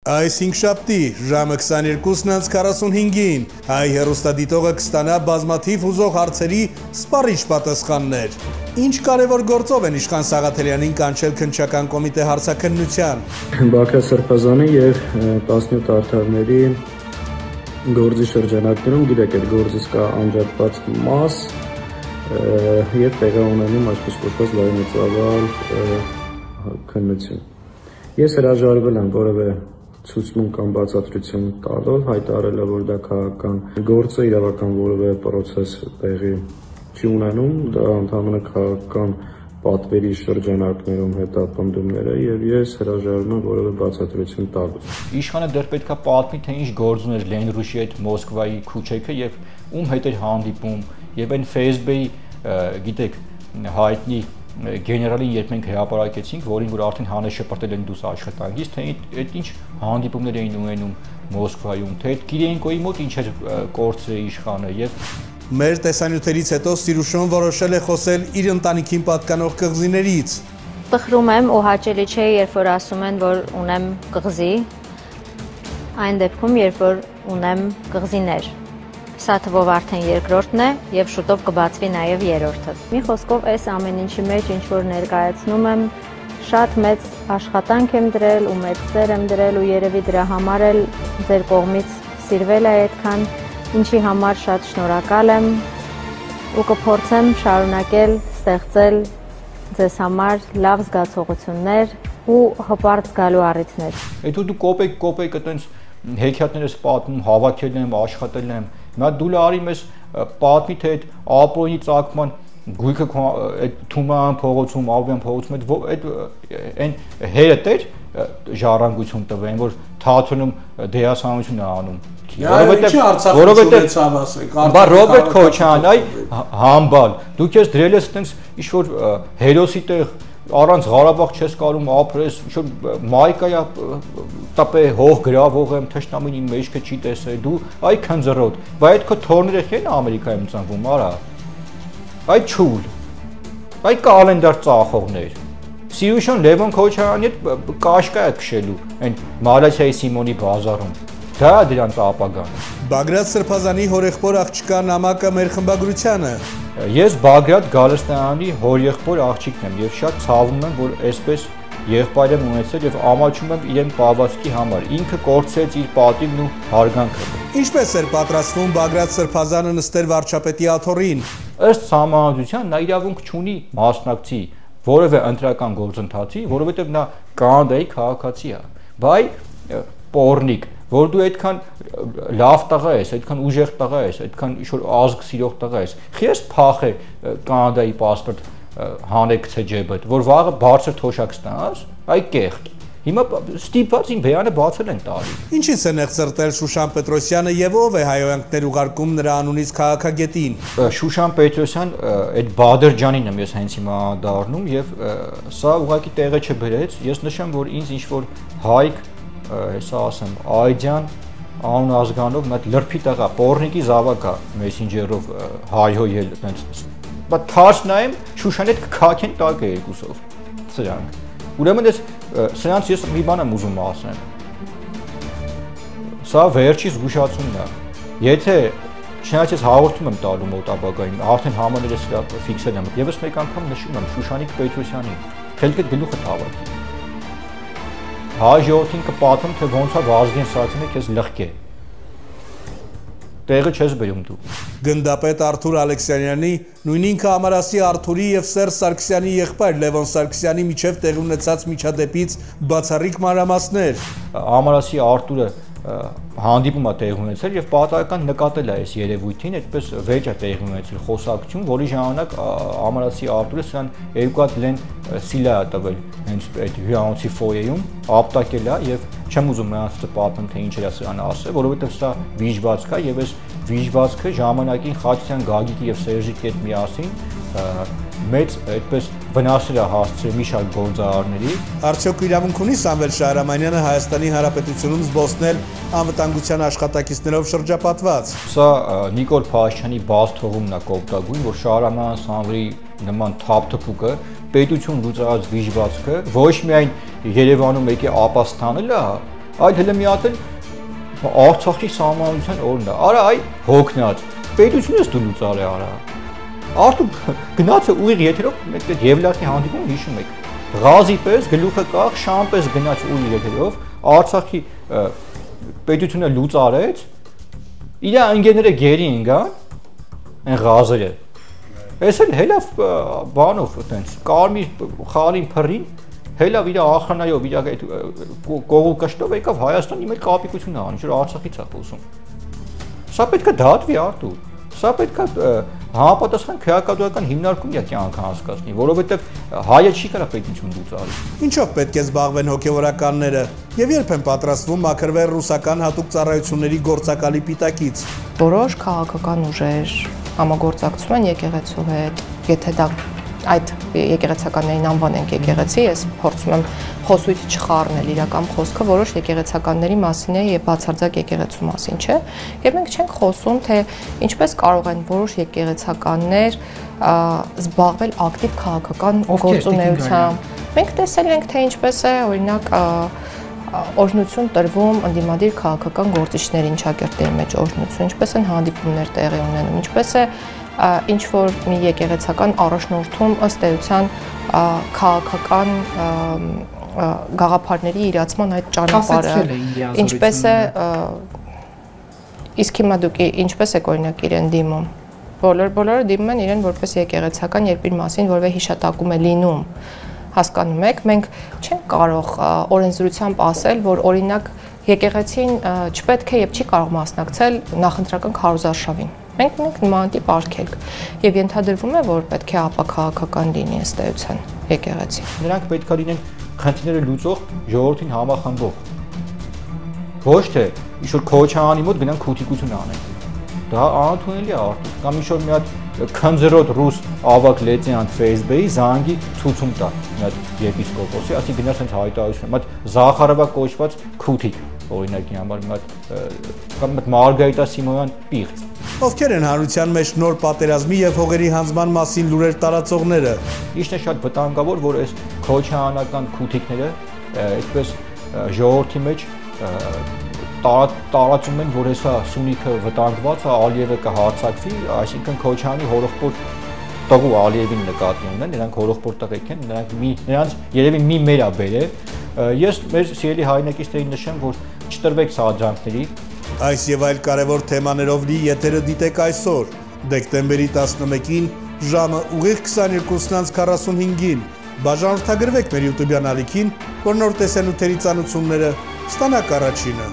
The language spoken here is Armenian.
Այս հինգշաբթի ժամը 22:45-ին հայ հեռուստադիտողը կստանա բազմաթիվ հուզող հարցերի սպառիչ պատասխաններ։ Ինչ կարևոր գործով են Իշխան Սաղաթելյանին կանչել քննչական կոմիտե հարցաքննության։ Բաքրատ Սրբազանի եւ 17 արդարների գործի շրջանակներում գիտեք այդ գործից կա անջատված մաս եւ տեղի ունենում այսպես կոչված լայնածավալ քննություն։ Ես հրաժարվել եմ որևէ ցուցմուն կամ բացատրություն տալով, հայտարարելով, որ դա քաղաքական գործ է, իրավական որևէ process տեղի չի ունենում, դա ընդհանրապես քաղաքական պատվերի շրջանակներում հետապնդումներ է եւ ես հրաժարվում եմ որևէ բացատրություն տալուց։ Իշխանը դեռ պետքա պատմի, թե ինչ գործ ուներ Լենրուշի հետ Մոսկվայի քուչեքը եւ ում հետ էր հանդիպում եւ այն Facebook-ի, գիտեք, հայտնի գեներալին երբ մենք հրապարակեցինք, որին որ արդեն հանեց շպրտել են դուս աշխատանքից, թե այդ ինչ հանդիպումներ էին ունենում Մոսկվայում, թե այդ Կիրենկոյի մոտ ինչ էր կորցրել իշխանը եւ մեր տեսանյութերից հետո Սիրուշոն որոշել է խոսել իր ընտանիքին պատկանող կղզիներից։ Տխրում եմ ու հաճելի չէ, երբ որ ասում են, որ ունեմ կղզի, այն դեպքում, երբ որ ունեմ կղզիներ։ Սա թվով արդեն երկրորդն է եւ շուտով կբացվի նաեւ երրորդը։ Մի խոսքով այս ամեն ինչի մեջ ինչ որ ներկայացնում եմ, շատ մեծ աշխատանք եմ դրել ու մեծ սեր եմ դրել ու երևի դրա համար էլ ձեր կողմից սիրվել է այդքան, ինչի համար շատ շնորհակալ եմ ու կփորձեմ շարունակել ստեղծել ձեզ համար լավ զգացողություններ ու հպարտ գալու առիթներ։ Այդ դու կոպեկ այտենց հեքիաթներս պատմում, հավաքել եմ, աշխատել եմ։ Նա դու լարի մեզ պատմի թե այդ ապօրինի ծագման գույքը այդ Թուման փողոցում, Աբովյան փողոցում այդ այն հերդ էր ժառանգություն տվեն, որ թատրոնում դերասանություն է անում։ Որովհետեւ բա Ռոբերտ Քոչյան, այ համբալ, դու քեզ դրել ես այտենց ինչ որ հերոսի տեղ առանց Ղարաբաղ չես կարում ապրես, ինչ-որ մայկայա տապե հող գրավող եմ, թշնամին իմ մեջքը չի տեսել, դու այ քնձռոտ, բայց այդ քո թորները չեն Ամերիկայում ծնվում, արա, այ չուլ, այ կալենդար ծախողներ, Սիրուշոն Լևոն Քոչարյանի հետ կաշկա է քշելու, այն Մալացիայի Սիմոնի բազարում, դա է դրանց ապագան։ Բագրատ Սրբազանի հորեղբոր աղջկա նամակը մեր խմբագրությանը։ Ես Բագրատ Գալստյանի հորեղբոր աղջիկն եմ եւ շատ ցավում եմ, որ այսպես եղբայր եմ ունեցել եւ ամաչում եմ իրեն պահվածքի համար։ Ինքը կորցրեց իր պատիվն ու հարգանքը։ Ինչպես էր պատրաստվում Բագրատ Սրբազանը նստել վարչապետի աթոռին։ Ըստ համանadrության նա իրավունք չունի մասնակցի որևէ ընտրական գործընթացի, որովհետեւ նա Կանադայի քաղաքացի է։ Բայ պորնիկ, որ դու այդքան լավ տղա ես, այդքան ուժեղ տղա ես, այդքան ինչ-որ ազգ սիրող տղա ես, խիես փախե Կանադայի պասպորտ հանեքցե ջեբդ, որ վաղը բարձր թոշակ ստանաս, այ կեղտ։ Հիմա ստիպված ին բերանը բացել են տարի։ Ինչից է նեղծրտել Շուշան Պետրոսյանը եւ ով է հայոյանքներ ուղարկում նրա անունից քաղաքագետին։ Շուշան Պետրոսյան այդ Բադրջանին եմ ես հենց հիմա դառնում եւ սա ուղղակի տեղը չբերեց։ Ես նշեմ, որ ինձ ինչ որ Հայկ հեսա ասեմ, Այդյան անուն ազգանով մի հատ լրփի տղա, պորնիկի զավակ է մեսենջերով հայհոյել այդպես։ Բայց թարս նայեմ, Շուշանի հետ կքաքեն տակ է երկուսով։ Սրանք։ Ուրեմն ես սրանց ես մի բան եմ ուզում ասեմ։ Սա վերջի զգուշացումն է։ Եթե չնայած ես հաղորդում եմ տալու մոտ ապագային, արդեն համաներս ֆիքսել եմ։ Եվս մեկ անգամ նշում եմ Շուշանիկ Պետրոսյանին։ Խելքը գլուխը թավալի։ Հայ ժողովրդին կպատմեմ, թե ոնց է Վազգեն Սարգսյանը քեզ լղկե։ Տեղը չես բերում դու։ Գնդապետ Արթուր Ալեքսանյանի, նույն ինքը Ամարասի Արթուրի եւ Սերժ Սարգսյանի եղբայր Լևոն Սարգսյանի միջև տեղի ունեցած միջադեպից բացառիկ մանրամասներ։ Ամարասի Արթուրը հանդիպում է տեղի ունեցել եւ պատահական նկատել է այս երևույթին, այդպես վեճ է տեղի ունեցել խոսակցություն, որի ժամանակ Ամարասի Արթուրը սրան երկու հատ լեն սիլա է տվել հենց այդ հյուրանոցի ֆոյեում, ապտակել է եւ չեմ ուզում նրանց պատմեմ թե ինչ էր սրան ասել, որովհետեւ սա վիժվածք է եւ այս վիժվածքը ժամանակին Խաչյան Գագիկի եւ Սերժիկի հետ միասին մեծ այդպես վնասներ է հասցրել մի շարք գործարարների։ Արդյոք իրավունք ունի Սամվել Շահրամանյանը Հայաստանի Հանրապետությունում զբոսնել անվտանգության աշխատակիցներով շրջապատված։ Սա Նիկոլ Փաշինյանի բաց թողումն է կոպտագույն, որ Շահրամանյան Սամվելի նման թափթփուկը պետություն լուծած վիժվածքը ոչ միայն Երևանում եկի ապաստանել է, այլ հենց մի հատ էլ Արցախի սահմանության օրն է։ Արա այ հոգնած։ Պետությունից դու լուծարի արա։ Արդու գնացը ուղիղ եթերով մեկ Եվլախի հանդիպում հիշում եք։ Ղազի պես գլուխը կախ, շան պես գնաց ուղիղ եթերով Արցախի պետությունը լուծարեց։ Իր ընկերները գերի ինգան այն ղազերը։ Էս էլ հելավ բանով այտենց կարմիր խարին փռին հելավ իր ախրանայով իր այդ կողու կշտով եկավ Հայաստան իմել կապիկություն անի, որ Արցախից է խոսում։ Սա պետք է դատվի Արտուր։ Սա պետք է համապատասխան քրեակատուական հիմնարկում է կյանքը հասկացնի, որովհետև հայը չի կարող պետություն լուծարի։ Ինչով պետք է զբաղվեն հոգևորականները եւ երբ են պատրաստվում մաքրվել ռուսական հատուկ ծառայությունների գործակալի պիտակից։ Որոշ քաղաքական ուժեր համագործակցում են եկեղեցու հետ, եթե դա այդ եկեղեցականներին անվանենք եկեղեցի, ես փորձում եմ խոսույթ չխառնել իրական խոսքը որոշ եկեղեցականների մասին է եւ բացարձակ եկեղեցու մասին չէ, եւ մենք չենք խոսում թե ինչպես կարող են որոշ եկեղեցականներ զբաղվել ակտիվ քաղաքական գործունեությամբ։ Մենք տեսել ենք թե ինչպես է օրինակ օրհնություն տրվում ընդդիմադիր քաղաքական գործիչներին շակերտների մեջ օրհնություն, ինչպես են հանդիպումներ տեղի ունենում, ինչպես է ինչ որ մի եկեղեցական առաջնորդում ըստ էության քաղաքական գաղափարների իրացման այդ ճանապարհը ինչպես է իսկ հիմա դուք ինչպես եք օրինակ իրեն դիմում բոլորը դիմում են իրեն որպես եկեղեցական երբ իր մասին որևէ հիշատակում է լինում հասկանում եք մենք չենք կարող օրենսդրությամբ ասել որ օրինակ եկեղեցին չպետք է եւ չի կարող մասնակցել նախընտրական քարոզարշավին մենք ունենք նման տիպ արգելք եւ ենթադրվում է որ պետք է ապաքաղաքական լինի ըստ էության եկեղեցի նրանք պետք է լինեն խնդիրները լուծող ժողովրդին համախմբող ոչ թե ինչ որ քոչարանի մոտ գնան քութիկություն անեն դա անընդունելի է արդյոք կամ ինչ որ մի հատ քնձրոտ ռուս ավակ լեյտենանտ Facebook-ի զանգի ցուցում տա մի հատ եպիսկոպոսի ասի գնաց հենց հայտարարություն մի հատ Զախարովա կոչված քութիկ օրինակի համար մի հատ կամ մի հատ Մարգարիտա Սիմոնյան պիղծ Ովքեր են հանրության մեջ նոր պատերազմի եւ հողերի հանձնման մասին լուրեր տարածողները Իշն է շատ վտանգավոր որ այս քոչարանական քութիկները այդպես ժողովրդի մեջ տարածում են, որ հեսա Սունիքը վտանգված է, Ալիևը կհարձակվի, այսինքն Քոչարյանի հորեղբոր տղու Ալիևին նկատի ունեն, նրանք հորեղբոր տղեկ են, նրանց երևի մի մեր է բերել։ Ես մեր սիրելի հայրենակիցներին նշեմ, որ չտրվեք սադրանքների։ Այս եւ այլ կարևոր թեմաներով լի եթերը դիտեք այսօր, դեկտեմբերի 11-ին, ժամը ուղիղ 22:45-ին։ Բաժանորդագրվեք մեր YouTube-յան ալիքին, որ նոր տեսանյութերի ծանուցումները ստանաք առաջինը։